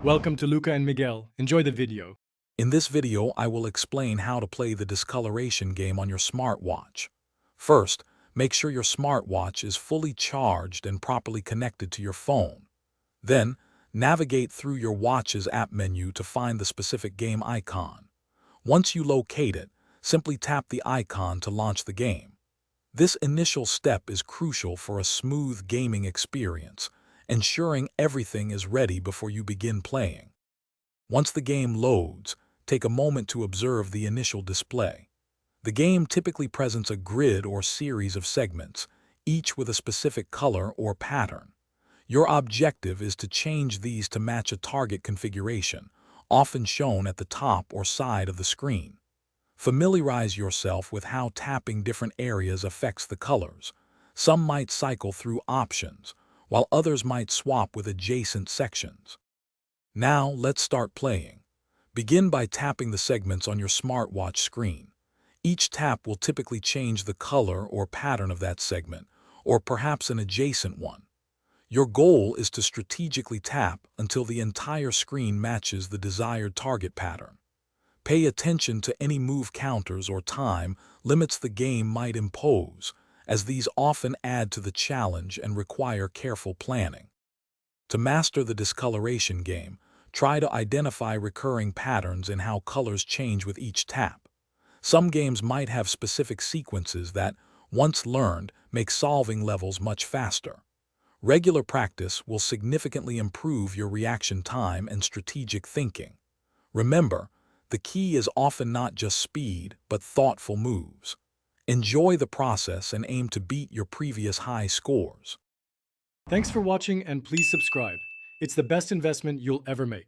Welcome to Luca and Miguel. Enjoy the video. In this video, I will explain how to play the Discoloration game on your smartwatch. First, make sure your smartwatch is fully charged and properly connected to your phone. Then, navigate through your watch's app menu to find the specific game icon. Once you locate it, simply tap the icon to launch the game. This initial step is crucial for a smooth gaming experience, ensuring everything is ready before you begin playing. Once the game loads, take a moment to observe the initial display. The game typically presents a grid or series of segments, each with a specific color or pattern. Your objective is to change these to match a target configuration, often shown at the top or side of the screen. Familiarize yourself with how tapping different areas affects the colors. Some might cycle through options, while others might swap with adjacent sections. Now, let's start playing. Begin by tapping the segments on your smartwatch screen. Each tap will typically change the color or pattern of that segment, or perhaps an adjacent one. Your goal is to strategically tap until the entire screen matches the desired target pattern. Pay attention to any move counters or time limits the game might impose, as these often add to the challenge and require careful planning. To master the discoloration game, try to identify recurring patterns in how colors change with each tap. Some games might have specific sequences that, once learned, make solving levels much faster. Regular practice will significantly improve your reaction time and strategic thinking. Remember, the key is often not just speed, but thoughtful moves. Enjoy the process and aim to beat your previous high scores. Thanks for watching and please subscribe. It's the best investment you'll ever make.